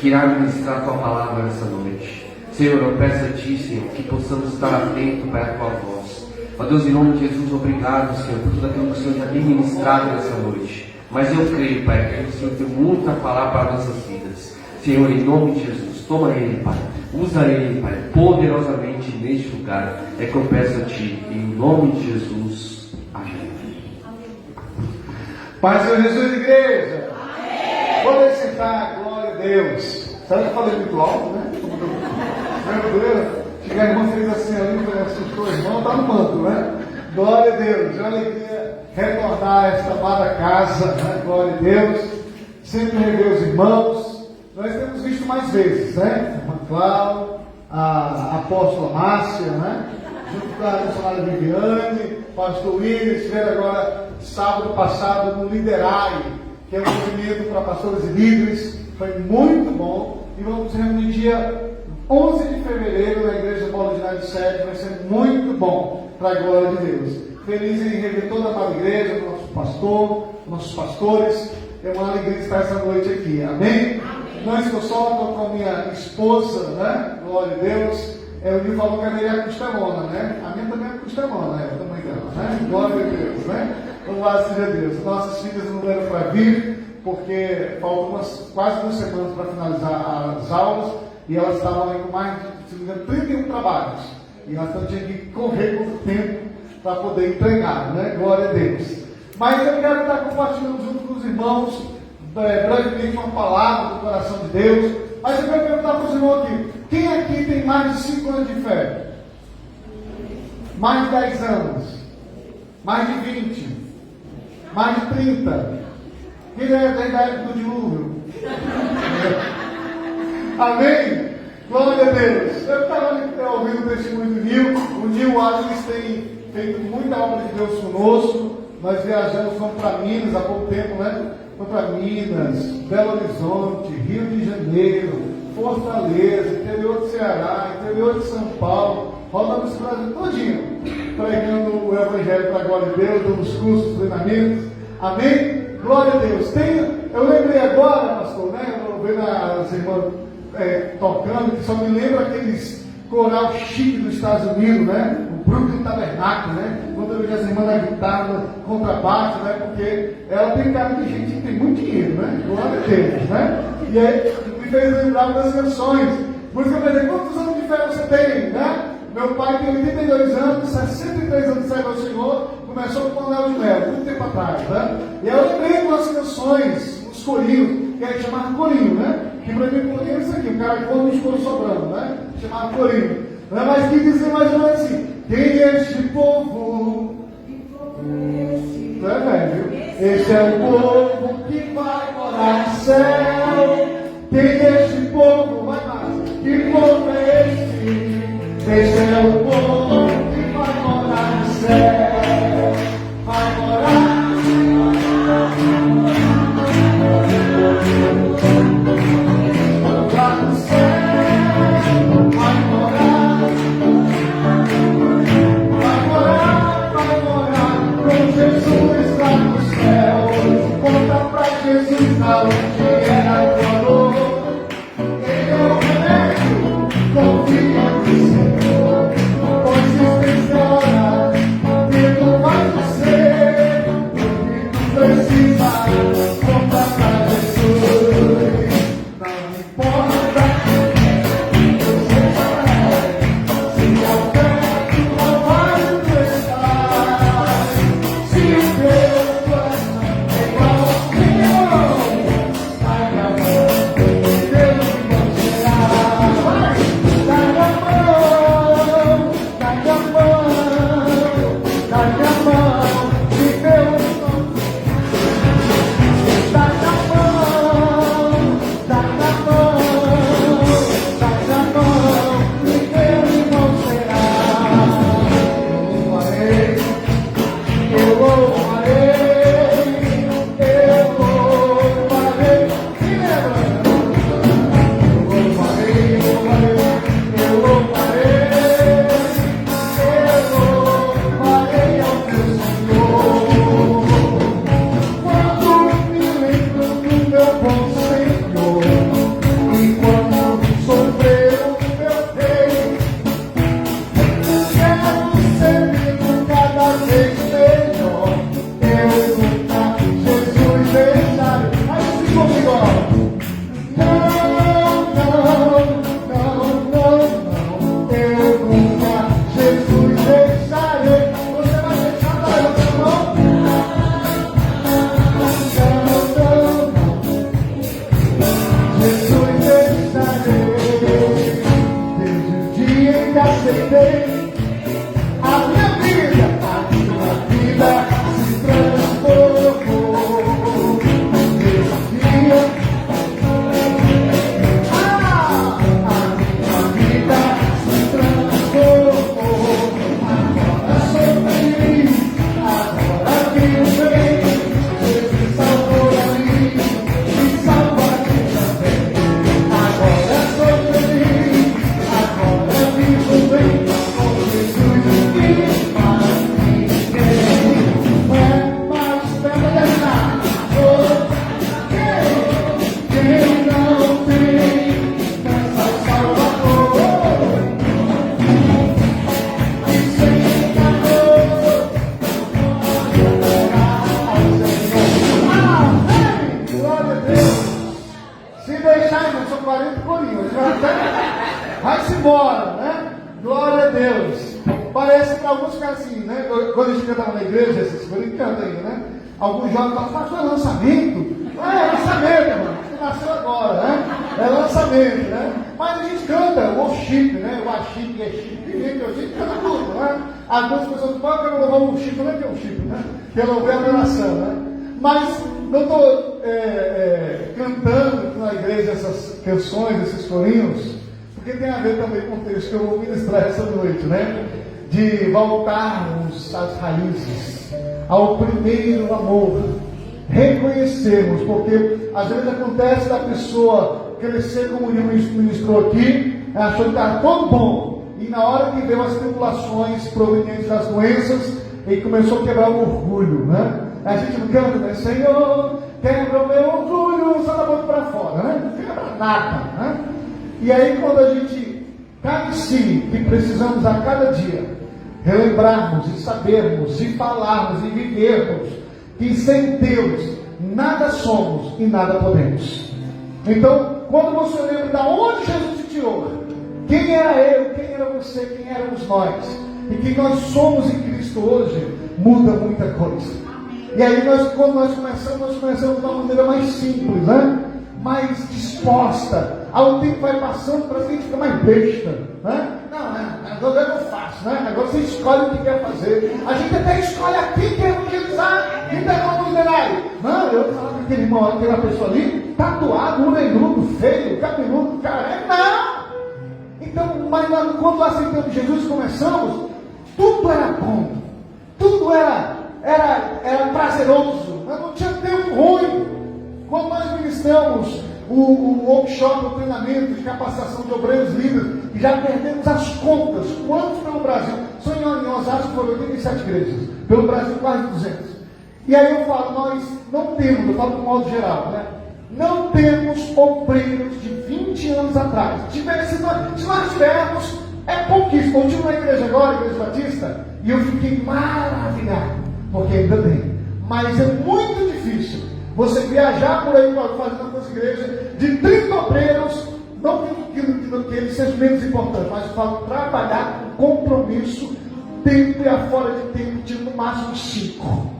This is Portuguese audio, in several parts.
que irá ministrar a tua palavra nessa noite. Senhor, eu peço a ti, Senhor, que possamos estar atentos para a tua voz. Ó Deus, em nome de Jesus, obrigado, Senhor, por tudo aquilo que o Senhor já tem ministrado nessa noite. Mas eu creio, Pai, que o Senhor tem muito a falar para nossas vidas. Senhor, em nome de Jesus, toma ele, Pai. Usa ele, Pai, poderosamente neste lugar. É que eu peço a ti, em nome de Jesus. Amém. Paz do Senhor Jesus, igreja. Amém. Pode sentar, glória a Deus. Sabe que eu falei muito alto, né? Meu Deus. Chegar a irmã fez assim ali, assustou o irmão, está no manto, né? Glória a Deus. É uma alegria retornar a esta amada casa, né? Glória a Deus. Sempre rever os irmãos. Nós temos visto mais vezes, né? A irmã Cláudia, a apóstola Márcia, né? Junto com a missionária Viviane, pastor William, estiveram agora sábado passado no Liderai, que é um movimento para pastores e líderes. Foi muito bom. E vamos nos reunir dia 11 de fevereiro na Igreja Bola de Nave Sede. Vai ser muito bom, para a glória de Deus. Feliz em rever toda a amada igreja, o nosso pastor, nossos pastores. É uma alegria estar essa noite aqui. Amém? Não estou só, estou com a minha esposa, né? Glória a Deus. O Nil falou que a minha é costelona, né? A minha também é costelona, né? O tamanho dela, né? Glória a Deus, né? Louvado seja Deus. Nossas filhas não deram para vir, porque faltam quase 2 semanas para finalizar as aulas, e elas estavam aí com mais, se não me engano, 31 trabalhos. E elas tinham que correr com o tempo para poder entregar, né? Glória a Deus. Mas eu quero estar compartilhando junto com os irmãos, brevemente, uma palavra do coração de Deus. Mas eu quero perguntar para os irmãos aqui: quem aqui tem mais de 5 anos de fé? Mais de 10 anos? Mais de 20? Mais de 30? Quem é da época do dilúvio? Amém? Glória a Deus. Eu estava ouvindo o testemunho do Nil. O Nil Adams tem feito muita obra de Deus conosco. Nós viajamos, fomos para Minas há pouco tempo, né? Fomos para Minas, Belo Horizonte, Rio de Janeiro, Fortaleza, interior do Ceará, interior de São Paulo. Rodamos o Brasil todinho, pregando o Evangelho para a glória de Deus, dando os cursos, treinamentos. Amém? Glória a Deus. Eu lembrei agora, pastor, né? Eu vendo as irmãs tocando, que só me lembra aqueles coral chique dos Estados Unidos, né? O Brooklyn Tabernáculo, né? Quando eu vejo as irmãs da guitarra, contrabaixo, né? Porque ela tem cara de gente que tem muito dinheiro, né? Glória a Deus, né? E aí me fez lembrar das canções. Por isso que eu pensei: quantos anos de fé você tem, né? Meu pai tem 82 anos, 63 anos de servo ao Senhor, começou com o Léo de Mel, muito tempo atrás, né? E eu lembrei com as canções, os corinhos, que a gente chamava corinho, né? Que para mim corinho é isso aqui, o cara come e escolhe sobrando, né? Chamava corinho. Né? Mas que dizia mais ou menos assim: quem é este povo? Tu é velho. Este é o povo que vai morar no céu. Quem é este povo? Vai mais. Que povo é este? Este é o povo que vai morar no céu. Vai morar. Lá no céu. Vai morar. Vai morar com Jesus lá no céu. Conta pra Jesus aonde era o valor. bem. A minha vida se transformou. Nesse dia, a minha vida se transformou. Agora sou feliz, agora vivo bem. Jesus salvou a mim e salva aqui também. Agora sou feliz, agora vivo bem. Com Jesus que faz ninguém. Não é mais perna, quem não tem essa Salvador. E sem amor, glória a Deus. Se deixar, irmão, são 40 corinhos. Vai-se embora, né? Glória a Deus. Parece que alguns ficam assim, né? Quando a gente cantava na igreja, esses corinhos cantam aí, né? Alguns jovens falam, mas foi lançamento. É lançamento, irmão. Que nasceu agora, né? É lançamento, né? Mas a gente canta o worship, né? O worship, é chip, a gente canta tudo, né? Algumas pessoas falam que eu não louvar o worship, não é que é o chip, né? Que é louvar a adoração, né? Mas não estou cantando na igreja essas canções, esses corinhos, porque tem a ver também com o texto que eu vou ministrar essa noite, né? De voltarmos às raízes, ao primeiro amor, reconhecermos, porque às vezes acontece da pessoa crescer, como o ministrou aqui, achou que estava todo bom, e na hora que veio as tribulações provenientes das doenças, ele começou a quebrar o orgulho, né? A gente não canta, né? Senhor, quebra o meu orgulho, só da boca para fora, né? Não quebra nada, né? E aí quando a gente cai em si, que precisamos a cada dia relembrarmos e sabermos e falarmos e vivermos que sem Deus nada somos e nada podemos. Então, quando você lembra de onde Jesus te tirou, quem era eu, quem era você, quem éramos nós, e que nós somos em Cristo hoje, muda muita coisa. E aí quando nós começamos de uma maneira mais simples, né? Mais disposta. Ao tempo vai passando, para a gente fica mais besta, né? Não, agora eu não faço, né? Agora você escolhe o que quer fazer. A gente até escolhe aqui que é evangelizar, quem está com o miserário. Não, eu falo com aquele irmão, aquela pessoa ali, tatuado, orelhudo, feio, cabeludo, careca. Não! Então, mas quando nós aceitamos Jesus e começamos, tudo era bom, tudo era prazeroso, mas não tinha tempo ruim. Quando nós ministramos o workshop, o treinamento de capacitação de obreiros líderes, e já perdemos as contas, quantos pelo Brasil? Só em Osasco foram 87 igrejas, pelo Brasil quase 200. E aí eu falo, nós não temos, eu falo de um modo geral, né? Não temos obreiros de 20 anos atrás. Se nós tivermos, é pouquíssimo. Eu estive na igreja agora, a Igreja Batista, e eu fiquei maravilhado, porque ainda tem. Mas é muito difícil você viajar por aí fazendo as igrejas de 30 obreiros, não que eles sejam menos importantes, mas eu falo trabalhar com compromisso, tempo e afora de tempo, tipo no máximo 5.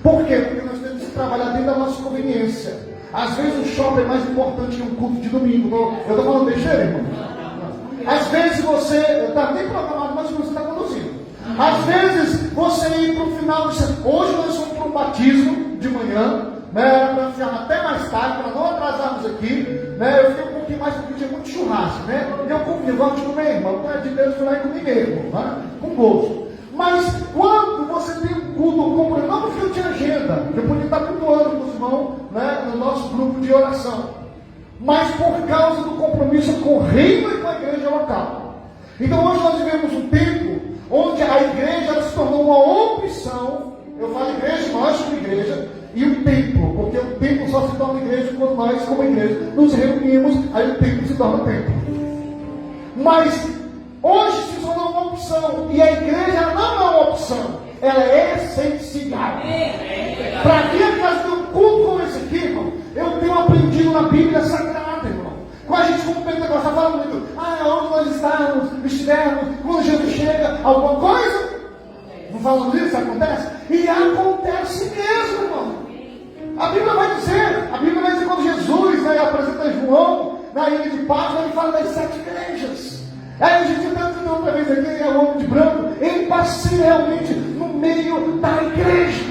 Por quê? Porque nós temos que trabalhar dentro da nossa conveniência. Às vezes o shopping é mais importante que um culto de domingo. Eu estou falando besteira, irmão? Às vezes você está nem programado, mas você está conduzindo. Às vezes você ir para o final, hoje nós vamos para um batismo de manhã, né? Era para ficar até mais tarde, para não atrasarmos aqui, né? Eu fiquei um pouquinho mais porque tinha muito churrasco, né? E eu comi, eu gosto de comer, irmão. Não é de Deus, foi lá e comi mesmo, né? Com gosto. Mas quando você tem um culto, não porque eu tinha agenda, eu podia estar cultuando com os irmãos, né? No nosso grupo de oração, mas por causa do compromisso com o reino e com a igreja local. Então hoje nós vivemos um tempo onde a igreja se tornou uma opção. Eu falo igreja, nós como igreja, e o templo, porque o templo só se torna igreja quando nós, como igreja, nos reunimos, aí o templo se torna templo. Mas hoje se tornou uma opção, e a igreja não é uma opção, ela é essencial. Para que fazer um culto como esse aqui, irmão, eu tenho aprendido na Bíblia Sagrada, irmão. Com a gente, como Pentecostal, fala muito, onde nós estivermos, quando Jesus chega, alguma coisa. Não falando disso, acontece? E acontece mesmo, irmão. A Bíblia vai dizer quando Jesus apresenta João na ilha de Páscoa, ele fala das 7 igrejas. Aí a gente está dizendo outra vez aqui, é o homem de branco, ele passeia realmente no meio da igreja.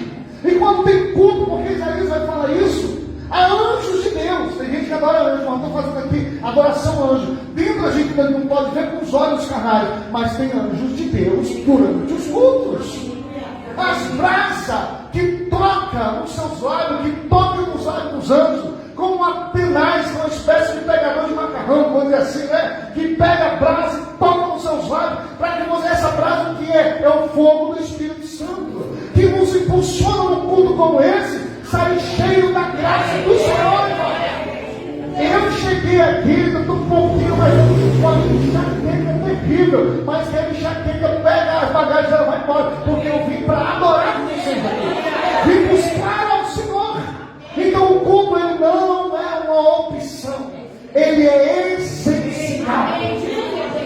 E quando tem culto, porque Isaías vai falar isso, há anjos de Deus. Tem gente que adora anjo, mas estou fazendo aqui adoração a anjo. Dentro a gente não pode ver com os olhos carnais, mas tem anjos de Deus durante os cultos. As brasas que tocam os seus olhos, que tocam nos olhos dos anjos, como uma tenaz, uma espécie de pegador de macarrão, vamos dizer assim, né? Que pega a brasa e toca nos seus olhos, para que você, essa brasa que é o fogo do Espírito Santo, que nos impulsiona num culto como esse, sair cheio da graça do Senhor, irmão. Eu cheguei aqui, eu estou um pouquinho, mas uma enxaqueca terrível, mas que a enxaqueca pega as bagagens e ela vai embora, porque eu vim para adorar o Senhor, vim buscar ao Senhor. Então o culto ele não é uma opção, ele é essencial.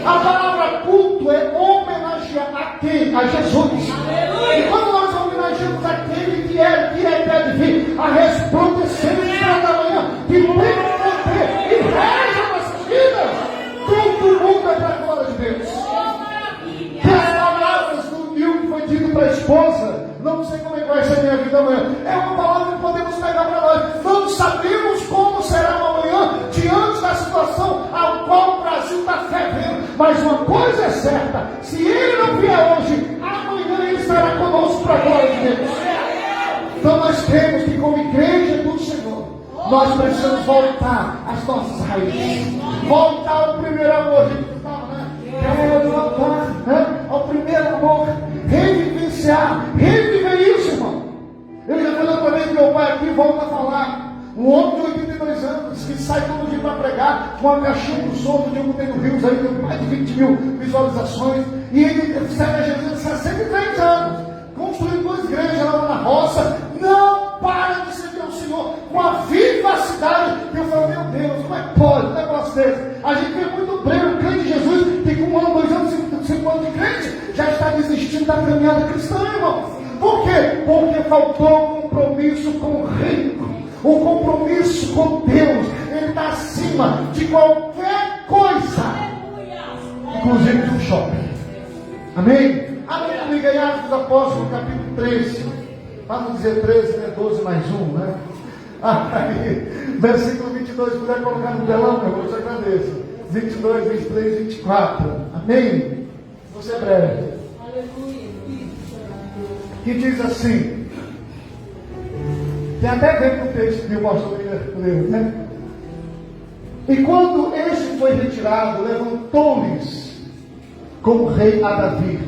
A palavra culto é homenagear a quem? A Jesus. E quando nós homenageamos aquele que é de vir a resplandecer no céu da manhã, que tem poder e rege as nossas vidas, todo mundo é para a glória de Deus. E as palavras do Nil que foi dito para a esposa, não sei como é que vai ser a minha vida amanhã, é uma palavra que podemos pegar para nós. Não sabemos como será amanhã, diante da situação ao qual o Brasil está fervendo. Mas uma coisa é certa: se ele não vier hoje, amanhã ele estará conosco para a glória de Deus. Então nós temos que, como igreja do Senhor, nós precisamos voltar às nossas raízes, voltar ao primeiro amor. A gente estava, quero voltar, ao primeiro amor, revivenciar, reviver isso, irmão. Eu já falei outra vez que meu pai aqui volta a falar. Um homem de 82 anos que sai todo dia para pregar, com uma caixinha do som, que eu botei no Rios aí, tem mais de 20 mil visualizações, e ele serve a Jesus há 103 anos, construindo 2 igrejas lá na roça, não para de servir ao Senhor com a vivacidade. Eu falo, meu Deus, como é que pode um negócio desse? A gente vê muito breve um crente de Jesus, que com 1 ano, 2 anos, 5 anos de crente, já está desistindo da caminhada cristã, irmão. Por quê? Porque faltou compromisso com o reino. O compromisso com Deus, ele está acima de qualquer coisa, inclusive de um shopping. Amém? Abre comigo em Atos dos Apóstolos, capítulo 13. Para não dizer 13, né? 12 mais 1, né? Aí, versículo 22, se puder colocar no telão, meu irmão, eu te agradeço. 22, 23, 24. Amém? Você é breve. Que diz assim. Tem até ver no texto que o pastor leu, né? E quando este foi retirado, levantou-lhes como rei a Davi,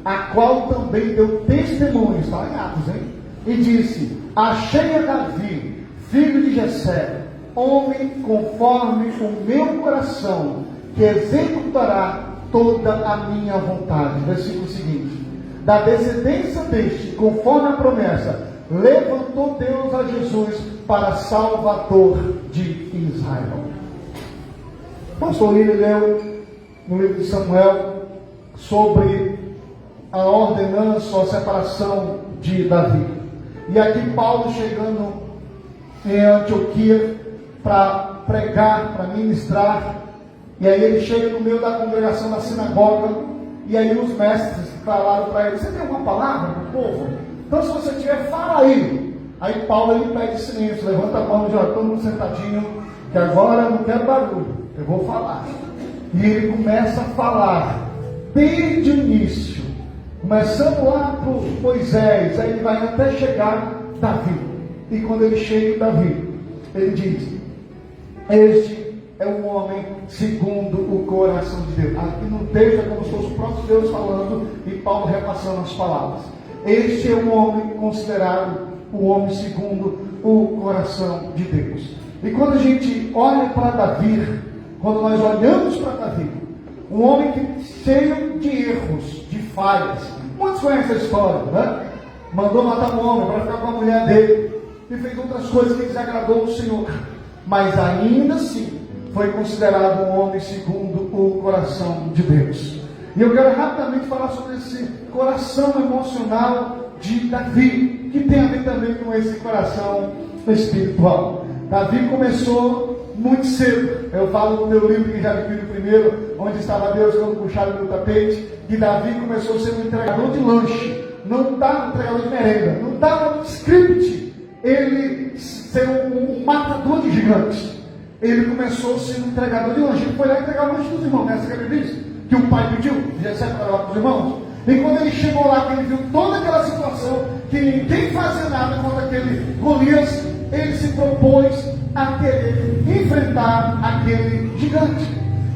a qual também deu testemunho, está em Atos, hein? E disse: achei a Davi, filho de Jessé, homem conforme o meu coração, que executará toda a minha vontade. Versículo seguinte: da descendência deste, conforme a promessa, levantou Deus a Jesus para Salvador de Israel. O pastor Lili leu no livro de Samuel sobre a ordenança, a separação de Davi. E aqui Paulo chegando em Antioquia para pregar, para ministrar. E aí ele chega no meio da congregação da sinagoga. E aí os mestres falaram para ele: você tem alguma palavra para o povo? Então se você tiver, fala aí. Aí Paulo ele pede silêncio, levanta a mão, já todo mundo sentadinho, que agora eu não quero barulho, eu vou falar. E ele começa a falar desde o início, começando lá por Moisés, aí ele vai até chegar Davi. E quando ele chega em Davi, ele diz: este é um homem segundo o coração de Deus. Aqui no texto é como se fosse o próprio Deus falando e Paulo repassando as palavras. Este é um homem considerado o homem segundo o coração de Deus. E quando a gente olha para Davi, quando nós olhamos para Davi, um homem que, cheio de erros, de falhas, muitos conhecem a história, né? Mandou matar um homem para ficar com a mulher dele, e fez outras coisas que desagradou o Senhor, mas ainda assim foi considerado um homem segundo o coração de Deus. E eu quero rapidamente falar sobre esse coração emocional de Davi, que tem a ver também com esse coração espiritual. Davi começou muito cedo. Eu falo no meu livro que já vi no primeiro, onde estava Deus quando puxaram meu tapete, que Davi começou a ser um entregador de lanche, não está um entregador de merenda, não está no script ele ser um matador de gigantes. Ele começou a ser um entregador de lanche, ele foi lá entregar o lanche dos irmãos, né? Você quer ver isso? Que o pai pediu, recebe para lá para os irmãos. E quando ele chegou lá, que ele viu toda aquela situação, que ninguém fazia nada contra aquele Golias, ele se propôs a querer enfrentar aquele gigante.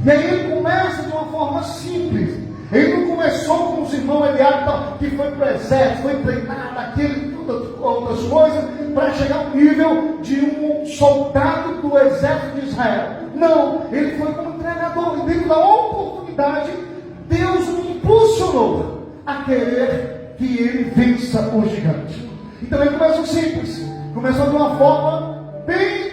E aí ele começa de uma forma simples. Ele não começou com os irmãos Eliabe, que foi para o exército, foi treinado, aquele, outras coisas, para chegar ao nível de um soldado do exército de Israel. Não, ele foi como treinador, e dentro da oportunidade, Deus o impulsionou a querer que ele vença o gigante. Então ele começou simples, começou de uma forma bem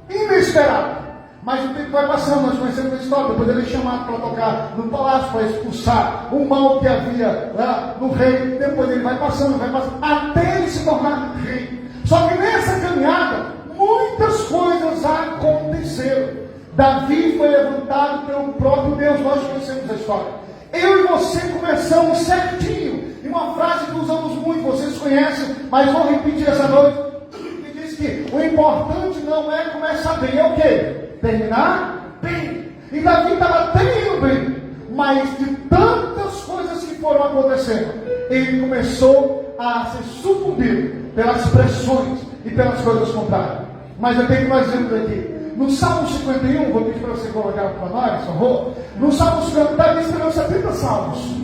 inesperada. Mas o tempo vai passando, nós conhecemos a história. Depois ele é chamado para tocar no palácio, para expulsar o mal que havia lá no rei. Depois ele vai passando, até ele se tornar rei. Só que nessa caminhada, muitas coisas aconteceram. Davi foi levantado pelo próprio Deus, nós conhecemos a história. Eu e você começamos certinho. E uma frase que usamos muito, vocês conhecem, mas vou repetir essa noite. Que diz que o importante não é começar bem, é o quê? Terminar bem. E Davi estava terminando bem, mas de tantas coisas que foram acontecendo, ele começou a ser sucumbido pelas pressões e pelas coisas contrárias. Mas eu tenho mais exemplos aqui. No Salmo 51, vou pedir para você colocar para nós, por favor. No Salmo 51, Davi escreveu 70 salmos.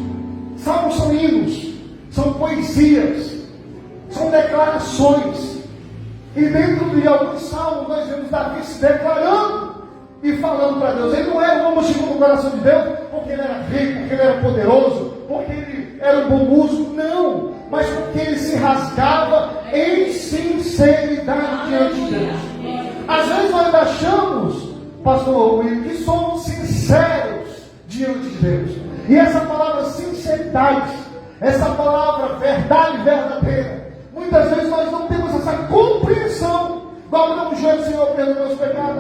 Salmos são hinos, são poesias, são declarações. E dentro de alguns salmos nós vemos Davi se declarando e falando para Deus. Ele não era um homem segundo o coração de Deus, porque ele era rico, porque ele era poderoso, porque ele era um bom músico, não, mas porque ele se rasgava em sinceridade diante de Deus. Às vezes nós achamos, pastor Will, que somos sinceros diante de Deus. E essa palavra sinceridade, essa palavra verdade verdadeira, muitas vezes nós não temos essa compreensão. Dobramos o joelho, Senhor, perdoa meus pecados,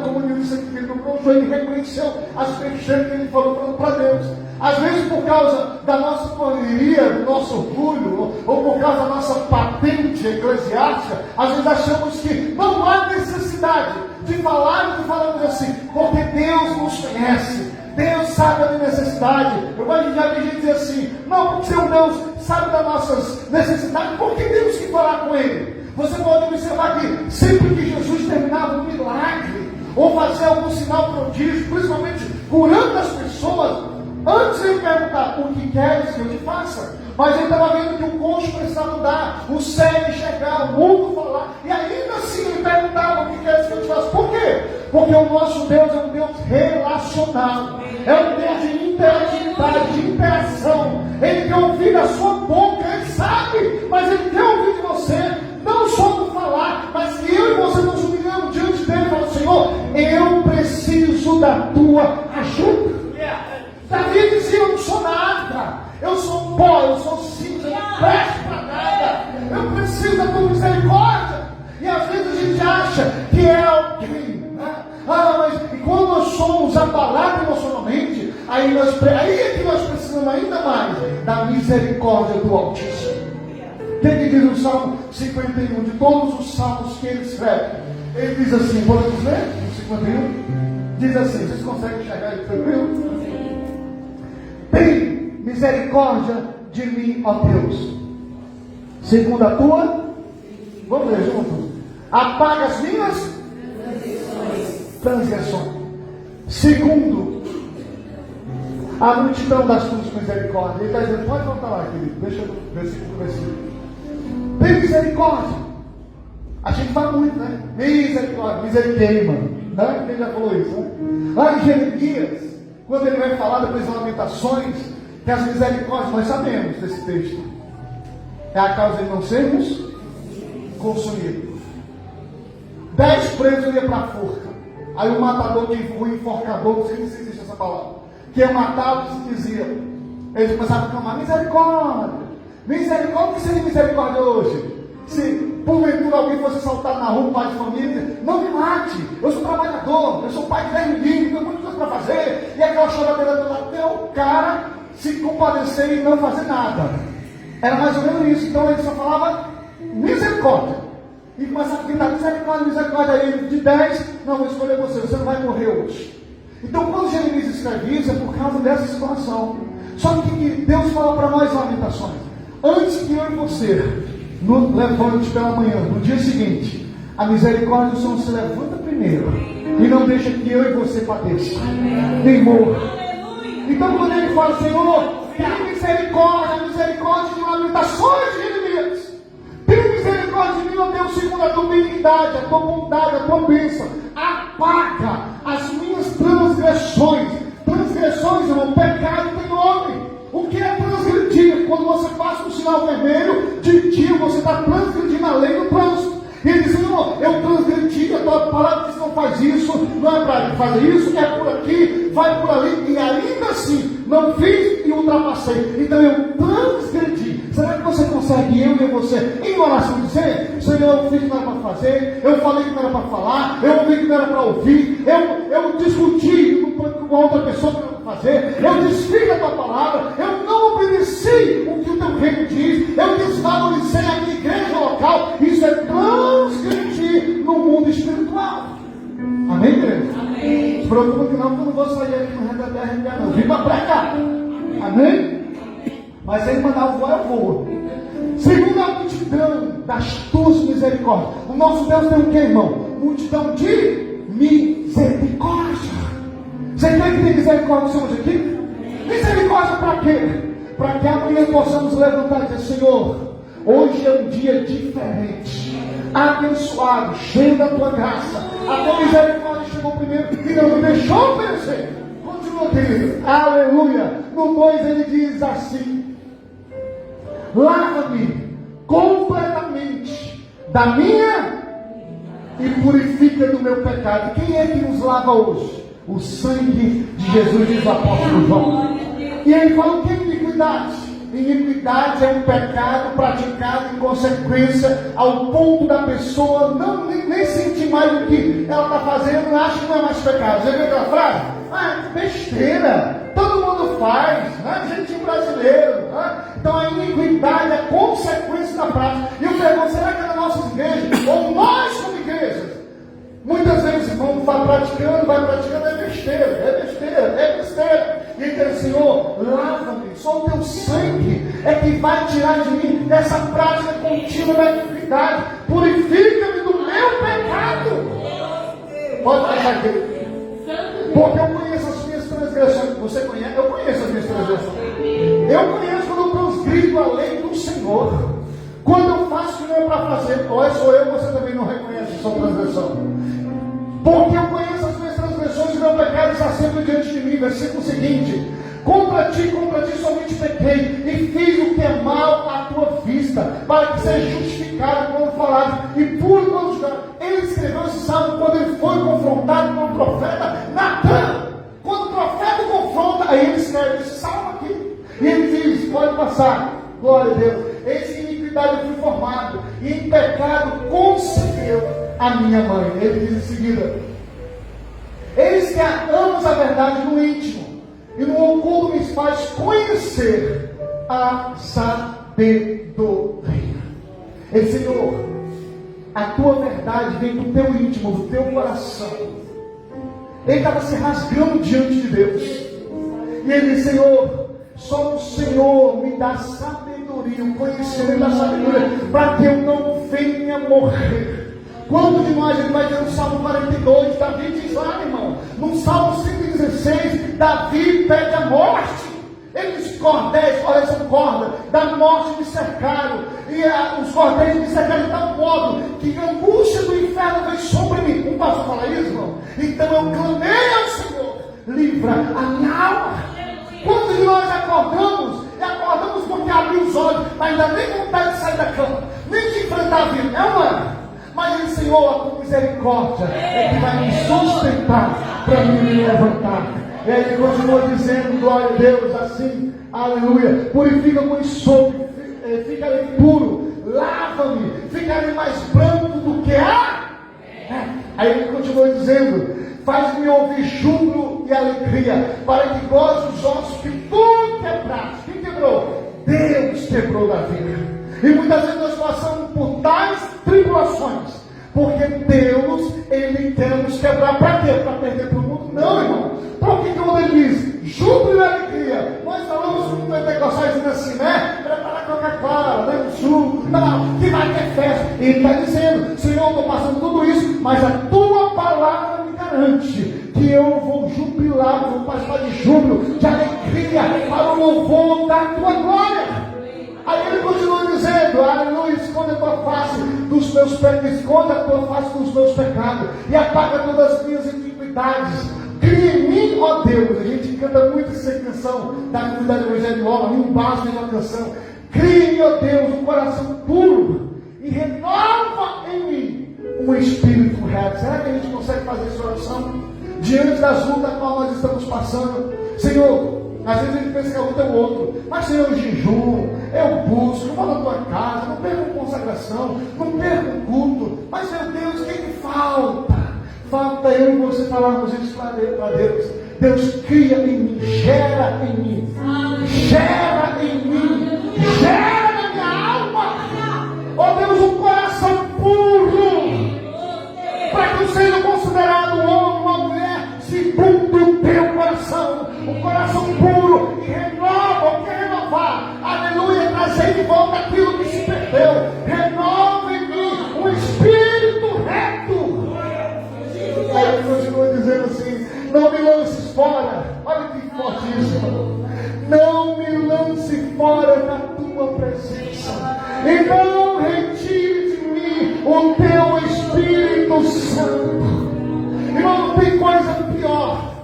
como ele disse aqui, ele dobrou o joelho e reconheceu as pequenas que ele falou para Deus. Às vezes por causa da nossa correria, do nosso orgulho, ou por causa da nossa patente eclesiástica, às vezes achamos que não há necessidade de falar e falamos assim, porque Deus nos conhece. Deus sabe da minha necessidade. Eu já vi gente dizer assim, não, porque seu Deus sabe das nossas necessidades, por que temos que falar com Ele? Você pode observar que sempre que Jesus terminava um milagre, ou fazia algum sinal prodígio, principalmente curando as pessoas, antes ele perguntar, o que queres que eu te faça? Mas ele estava vendo que o coxo precisava andar, o cego enxergar, o mundo falar, e ainda assim ele perguntava, o que queres que eu te faça? Por quê? Porque o nosso Deus é um Deus relacional, é um Deus de interatividade, de interação. Ele quer ouvir da sua boca, ele sabe, mas ele quer ouvir de você, não só por falar, mas que eu e você nos humilhamos diante dele e falamos, Senhor, eu preciso da tua ajuda. Davi dizia, eu não sou nada, eu sou pó, eu sou cinza, eu não presto para nada, eu preciso da tua misericórdia. E às vezes a gente acha que é alguém, né? Mas e quando nós somos abalados emocionalmente, aí é que nós precisamos ainda mais da misericórdia do Altíssimo. O que diz no Salmo 51, de todos os salmos que ele escreve? Ele diz assim, podemos ler? No 51? Diz assim, vocês conseguem enxergar ele tranquilo? Tem misericórdia de mim, ó Deus, segundo a tua, vamos ler juntos, apaga as minhas transgressões, segundo a multidão das tuas misericórdias. Ele está dizendo, pode voltar lá, querido, deixa eu versículo. Tem misericórdia. A gente fala muito, né? Misericórdia, misericórdia, né? Quem já falou isso, né? Lá em Jeremias, quando ele vai falar depois das Lamentações, que as misericórdias, nós sabemos desse texto, é a causa de não sermos consumidos. 10 presos iam para a forca. Aí o matador, o enforcador, não sei se existe essa palavra, que ia matar, dizia, eles começavam a clamar, misericórdia, misericórdia, o que seria misericórdia hoje? Se porventura alguém fosse assaltado na rua, pai de família, não me mate, eu sou trabalhador, eu sou pai de 10 meninos, tenho muita coisa para fazer, e aquela choradeira toda até o cara se compadecer e não fazer nada. Era mais ou menos isso. Então ele só falava misericórdia, e começava a gritar misericórdia, misericórdia. Aí de 10, não, vou escolher você não vai morrer hoje. Então quando Jeremias escreve isso, é por causa dessa situação. Só que Deus fala para nós, Lamentações, antes que eu e você nos levante pela manhã, no dia seguinte, a misericórdia do Senhor se levanta primeiro e não deixa que eu e você padeça, nem morra. Então quando ele fala, Senhor, tem misericórdia, a misericórdia de Lamentações de Jeremias, tem misericórdia de mim, ó Deus, segundo a tua benignidade, a tua bondade, a tua bênção, apaga as minhas transgressões. Transgressões, irmão, pecado tem nome. O que é transgredir? Quando você passa um sinal vermelho, de dia você está transgredindo a lei do trânsito. E ele diz, Senhor, eu transgredi, a tua palavra diz que não faz isso, não é para fazer isso, é por aqui, vai por ali, e ainda assim, não fiz e ultrapassei. Então eu transgredi. Será que você consegue, eu e você, em oração dizer, Senhor, eu fiz o que não era para fazer, eu falei o que não era para falar, eu ouvi o que não era para ouvir, eu discuti com outra pessoa que não era para fazer, eu desfiz a tua palavra, eu não obedeci o que o teu reino diz, eu desvalorizei a minha igreja local. Isso é transgredir no mundo espiritual. Amém, igreja? Amém. Se preocupa que não, porque eu não vou sair aqui no resto da terra enviar, não. Vim para pregar. Amém? Mas ele mandar voar, eu vou. Segundo a multidão das tuas misericórdias. O nosso Deus tem o que, irmão? Multidão de misericórdia. Você crê que tem misericórdia do Senhor aqui? Misericórdia para quê? Para que amanhã possamos levantar e dizer, Senhor, hoje é um dia diferente, abençoado, cheio da tua graça. A tua misericórdia chegou primeiro e não me deixou perecer. Continua, querido. Aleluia. No 2 ele diz assim: lava-me completamente da minha e purifica do meu pecado. Quem é que nos lava hoje? O sangue de Jesus, diz o apóstolo João. E ele fala o que é iniquidade? Iniquidade é um pecado praticado em consequência ao ponto da pessoa não nem sentir mais o que ela está fazendo, acha que não é mais pecado. Você viu aquela frase? Besteira, todo mundo faz, né? Jeitinho brasileiro, né? Então a iniquidade é consequência da prática. E eu pergunto, será que é na nossa igreja, ou nós como igrejas, muitas vezes vamos praticando, vai praticando, é besteira, é besteira, é besteira. E então, Senhor, lava-me, só o teu sangue é que vai tirar de mim essa prática contínua da iniquidade. Purifica-me do meu pecado. Pode passar aqui. Porque eu conheço as minhas transgressões. Você conhece? Eu conheço as minhas transgressões. Eu conheço quando eu transgrido a lei do Senhor. Quando eu faço o que não é para fazer. Olha, sou eu, você também não reconhece a sua transgressão. Porque eu conheço as minhas transgressões e meu pecado está sempre diante de mim. Versículo seguinte: contra ti somente pequei e fiz o que é mal à tua vista, para que seja justificado quando falado e puro quando julgado. Ele escreveu esse salmo quando ele foi confrontado com o profeta Natan. Quando o profeta confronta, aí ele escreve esse salmo aqui. E ele diz, pode passar, glória a Deus, eis que em iniquidade eu fui formado, e em pecado concebeu a minha mãe. Ele diz em seguida: eis que amamos a verdade no íntimo, e no oculto me faz conhecer a sabedoria. Ele, Senhor, a tua verdade vem do teu íntimo, do teu coração. Ele estava se rasgando diante de Deus. E ele diz, Senhor, só o Senhor me dá sabedoria, o conhecimento da sabedoria, para que eu não venha morrer. Quando de nós, ele vai dizer no Salmo 42, Davi diz lá, irmão, no Salmo 116, Davi pede a morte. Ele diz, cordéis, olha essa corda, da morte me cercaram, e os cordéis me cercaram de tal modo, que a angústia do inferno veio sobre mim. Não posso falar isso, irmão? Então eu clamei ao Senhor, livra a minha alma. Quando de nós acordamos, e acordamos porque abriu os olhos, mas ainda nem vontade de sair da cama, nem de enfrentar a vida, é uma. Mas ele, Senhor, a tua misericórdia é que vai me sustentar para me levantar. E aí ele continua dizendo, glória a Deus, assim, aleluia, purifica com enxofre, fica puro, lava-me, ficarei mais branco do que a... Aí ele continua dizendo: faz-me ouvir júbilo e alegria, para que goze os ossos que tu quebraste. Quem quebrou? Deus quebrou na vida. E muitas vezes nós passamos por tais tribulações, porque Deus, Ele quer nos quebrar. Para quê? Para perder para o mundo? Não, irmão. Porque quando Ele diz júbilo e alegria, nós falamos com pentecostais dizendo assim, né? Prepara a Coca-Cola, né? O suco, não, que vai ter festa. E Ele está dizendo: Senhor, eu estou passando tudo isso, mas a tua palavra me garante que eu vou jubilar, vou passar de júbilo, de alegria, para o louvor da tua glória. Aí ele continua dizendo: aleluia, esconde a tua face dos meus pecados, esconde a tua face dos meus pecados, e apaga todas as minhas iniquidades. Cria em mim, ó Deus. A gente canta muito essa canção da comunidade evangélica, um básico de uma canção. Cria em mim, ó Deus, um coração puro, e renova em mim um espírito reto. Será que a gente consegue fazer essa oração diante das lutas que nós estamos passando? Senhor, às vezes a gente pensa que a luta é o outro, mas Senhor, eu jejuo, eu busco, eu vou na tua casa, não perco consagração, não perco culto, mas meu Deus, o que que falta? Falta eu e você falarmos isso para Deus. Deus, cria em mim, gera em mim, gera em mim, gera na minha alma, ó Deus, um coração puro, para que eu seja considerado um homem, uma mulher segundo o teu coração, um coração puro, e renova, quer renovar, aleluia, trazer de volta aquilo que se perdeu, renova em mim um espírito reto. Aí ele continua dizendo assim: não me lances fora, olha que fortíssimo, não me lance fora da tua presença, e não retire de mim o teu Espírito Santo. Irmão, não tem coisa pior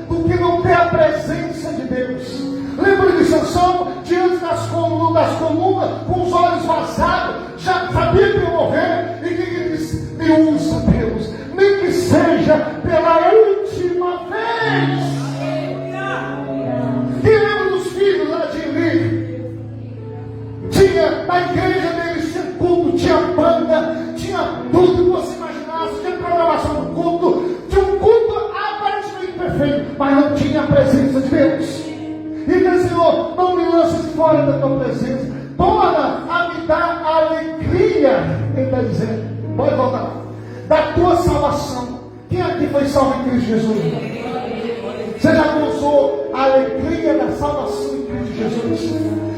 do que não ter a presença de Deus. Lembra de Sansão, diante das colunas, com os olhos vazados, já sabia que ia morrer, e que ele disse: me usa, Deus, nem que seja pela última vez. E lembra dos filhos lá de Eli? Tinha, na igreja deles, tinha culto, tinha banda, tinha tudo que você imaginasse, tinha programação do culto, tinha um culto aparentemente perfeito, mas não tinha a presença de Deus. E diz: Senhor, não me lances fora da tua presença, torna a me dar alegria. Ele está dizendo, pode voltar, da tua salvação. Quem aqui foi salvo em Cristo Jesus? Você já gozou a alegria da salvação em Cristo Jesus?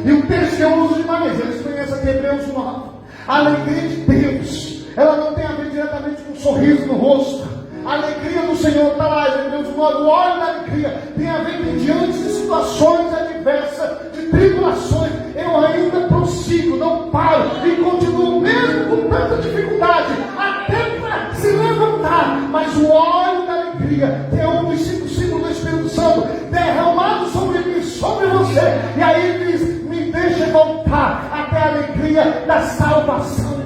E o texto que eu uso demais, eles conhecem aqui Hebreus 9. A alegria de Deus, ela não tem a ver diretamente com um sorriso no rosto. A alegria do Senhor está lá, Hebreus 9, o óleo da alegria tem a ver que diante de situações adversas, de tribulações, eu ainda prossigo, não paro e continuo mesmo com tanta dificuldade, até para se levantar. Mas o óleo da alegria, que é um dos 5 símbolos do Espírito Santo, derramado sobre mim, sobre você, e aí ele diz: me deixa voltar até a alegria da salvação.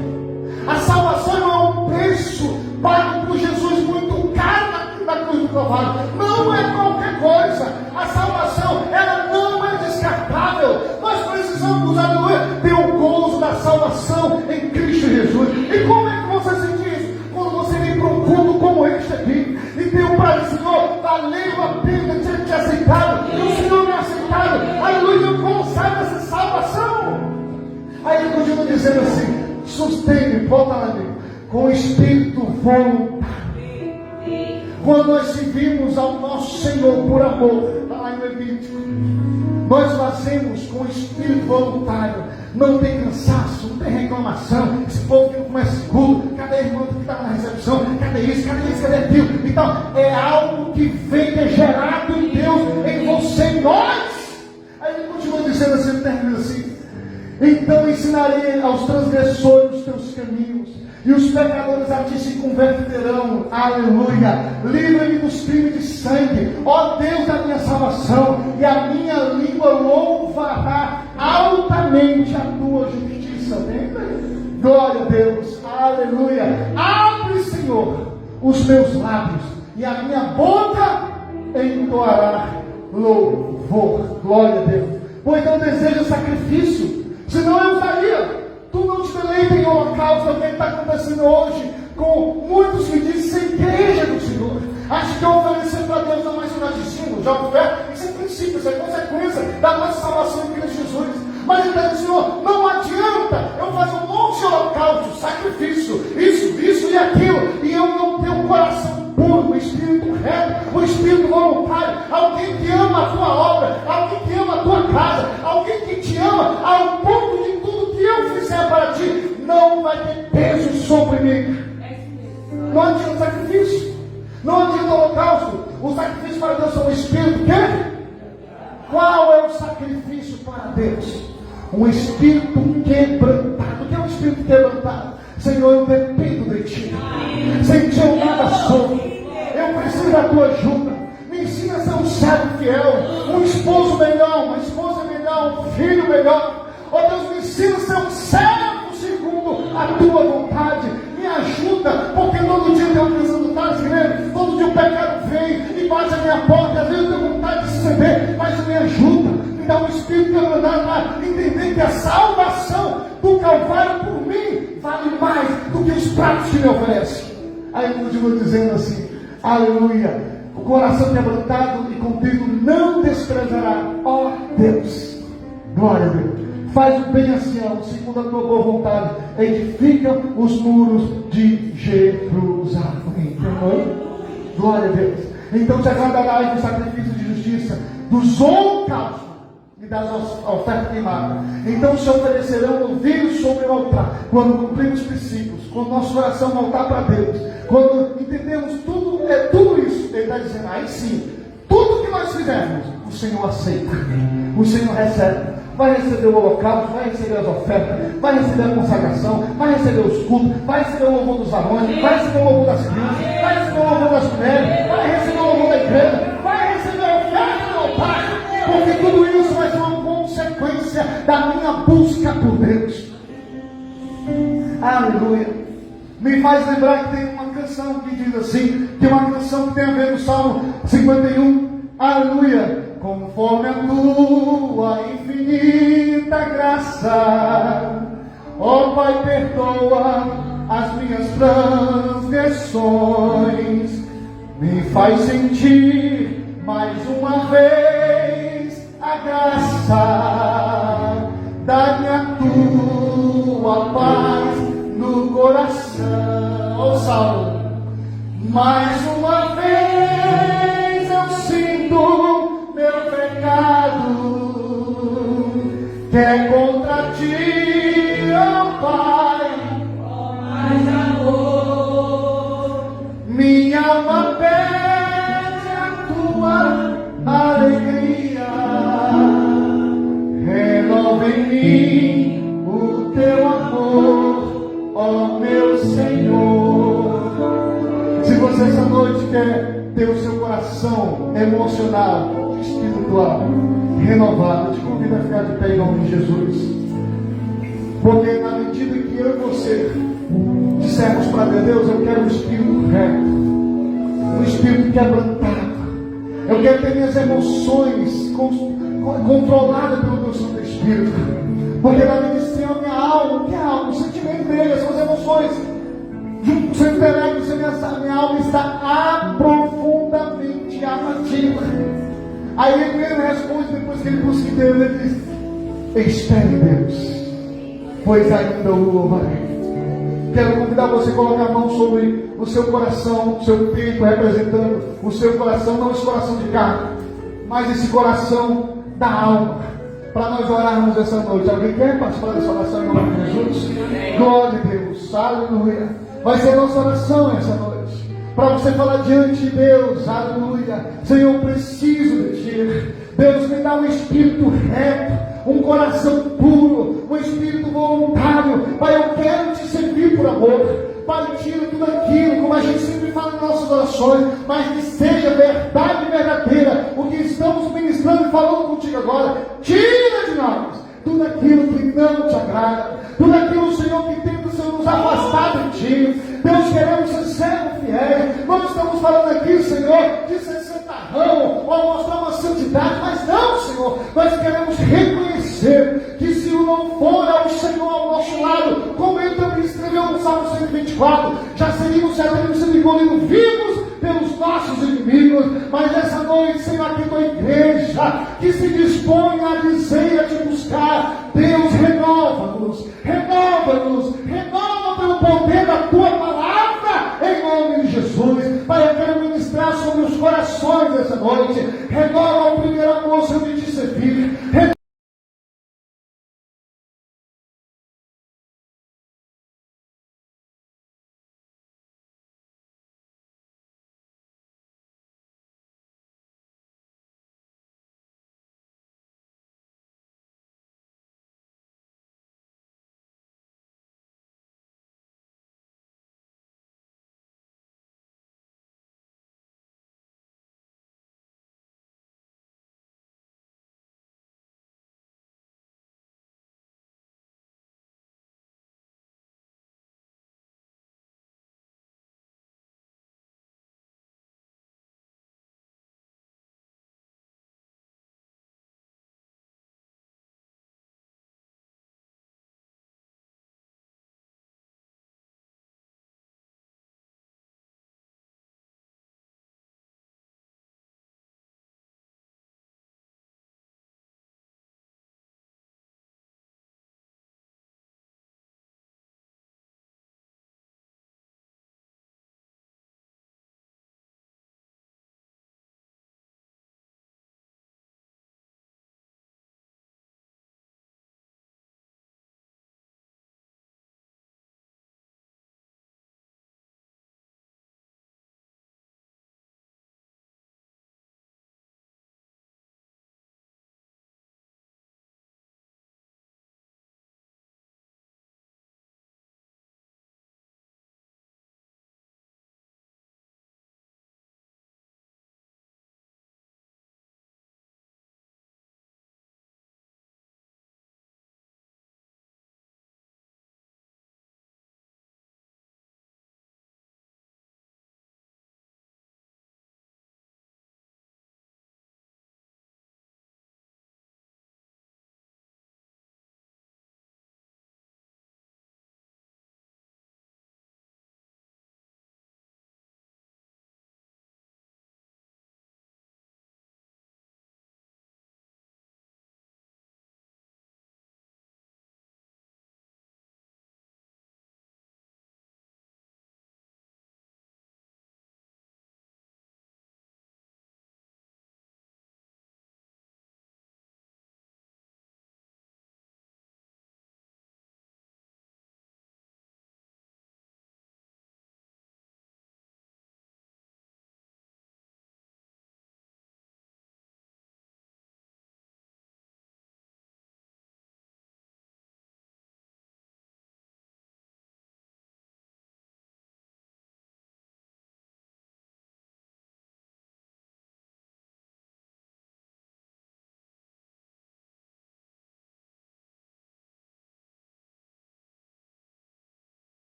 A salvação não é um preço pago por Jesus muito caro na cruz do Calvário. Não é qualquer coisa. A salvação, ela não é descartável. Nós precisamos, aleluia, ter o gozo da salvação em Cristo Jesus. E como é que você sente isso? Quando você vem para um culto como este aqui e tem o prazer: Senhor, valeu a pena ter te aceitado, e o Senhor me aceitado, aleluia, como sai dessa salvação? Aí ele continua dizendo assim: sustente, volta lá dentro, com o espírito voluntário. Quando nós servimos ao nosso Senhor por amor, está lá em Levítico, nós fazemos com o espírito voluntário. Não tem cansaço, não tem reclamação. Esse povo que começa escuro, cadê a irmã que estava na recepção? Cadê isso, cadê aquilo? Então, é algo que vem, que é gerado em Deus, em você, em nós. Aí ele continua dizendo assim, ele termina assim: então ensinarei aos transgressores os teus caminhos, e os pecadores a ti se converterão. Aleluia. Livra-me dos crimes de sangue, ó Deus da minha salvação, e a minha língua louvará altamente a tua justiça. Glória a Deus. Aleluia. Abre, Senhor, os meus lábios, e a minha boca entoará louvor. Glória a Deus. Pois não deseja sacrifício, senão eu faria. Tu não te deleitas holocausto é o que está acontecendo hoje com muitos que dizem ser igreja do Senhor. Acho que oferecer para Deus não é mais um laticínio, já oferece, isso é princípio, isso é consequência da nossa salvação em Cristo Jesus. Mas então, Senhor, não adianta eu fazer um monte de holocausto, sacrifício, isso e aquilo, e eu não ter um coração puro, um espírito reto, um espírito voluntário, alguém que ama a tua obra, alguém que ama a tua casa, alguém que te ama ao ponto de tudo que eu fizer para ti não vai ter peso sobre mim. Não adianta sacrifício, não adianta holocausto. O sacrifício para Deus é um espírito que? Qual é o sacrifício para Deus? Um espírito quebrantado. O que é um espírito quebrantado? Senhor, eu dependo de ti. Sem ti eu nada sou. Eu preciso da tua ajuda. Me ensina a ser um servo fiel, um esposo melhor, uma esposa melhor, um filho melhor. Oh Deus, me ensina a ser um servo segundo a tua vontade. Me ajuda, porque todo dia eu tenho pensando, tá, igreja? Todo dia o pecado vem e bate a minha porta. Às vezes eu tenho vontade de ceder, mas me ajuda. Me dá um espírito quebrantado para entender que a salvação do Calvário por mim vale mais do que os pratos que me oferecem. Aí continua dizendo assim, aleluia, o coração quebrantado e contigo não desprezará, ó Deus, glória a Deus. Faz o bem a Sião, segundo a tua boa vontade, edifica os muros de Jerusalém. Glória a Deus. Então te agradarás do sacrifício de justiça, dos holocaustos e das ofertas queimadas. Então se oferecerão novilhos sobre o altar, quando cumprimos os princípios, quando nosso coração voltar para Deus, quando entendemos tudo isso, ele está dizendo, aí sim, tudo que nós fizermos, o Senhor aceita, o Senhor recebe. Vai receber o holocausto, vai receber as ofertas, vai receber a consagração, vai receber os cultos, vai receber o louvor dos varões, vai receber o louvor das crianças, vai receber o louvor das mulheres, vai receber o louvor da igreja, vai receber a oferta do altar, porque tudo isso vai ser uma consequência da minha busca por Deus. Aleluia. Me faz lembrar que tem uma canção que diz assim, tem uma canção que tem a ver no Salmo 51, aleluia. Conforme a tua infinita graça, ó Pai, perdoa as minhas transgressões, me faz sentir mais uma vez a graça, dá-me a tua paz no coração. Ó Salmo, mais uma vez eu sinto meu pecado, que é contra ti, ó Pai, mais amor. Minha alma pede a tua alegria, renova em mim o teu amor, ó meu Senhor. Se você essa noite quer ter o seu coração emocional, espiritual, renovado, eu te convido a ficar de pé em nome de Jesus. Porque na medida que eu e você dissermos para Deus, eu quero um espírito reto, um espírito quebrantado, eu quero ter minhas emoções controladas pelo meu Santo Espírito, porque na medicina a minha alma, que é a alma, o sentimento dele, as suas emoções, junto com o seu intelecto, minha alma está profundamente abativa. Aí ele mesmo responde, depois que ele busca Deus, ele diz, espere Deus, pois ainda o louvarei. Quero convidar você a colocar a mão sobre o seu coração, o seu peito, representando o seu coração, não esse coração de carne, mas esse coração da alma, para nós orarmos essa noite. Alguém quer participar dessa oração em nome de Jesus? Glória a Deus, aleluia. Vai ser a nossa oração essa noite, para você falar diante de Deus, aleluia. Senhor, eu preciso de ti. Deus, me dá um espírito reto, um coração puro, um espírito voluntário. Pai, eu quero te servir por amor. Pai, tira tudo aquilo, como a gente sempre fala nas nossas orações, mas que seja verdade verdadeira o que estamos ministrando e falando contigo agora. Tira de nós tudo aquilo que não te agrada, tudo aquilo, Senhor, que tenta, Senhor, nos afastar de ti. Deus, queremos ser servos fiéis. Não estamos falando aqui, Senhor, de ser santarrão ou mostrar uma santidade, mas não, Senhor, nós queremos reconhecer que se não for o Senhor ao nosso lado, como Ele também 24, já teríamos sido engolidos vivos pelos nossos inimigos. Mas nessa noite, Senhor, aqui tua igreja que se dispõe a dizer e a te buscar, Deus, renova-nos, renova-nos, renova pelo poder da tua palavra, em nome de Jesus. Pai, eu quero ministrar sobre os corações dessa noite. Renova o primeiro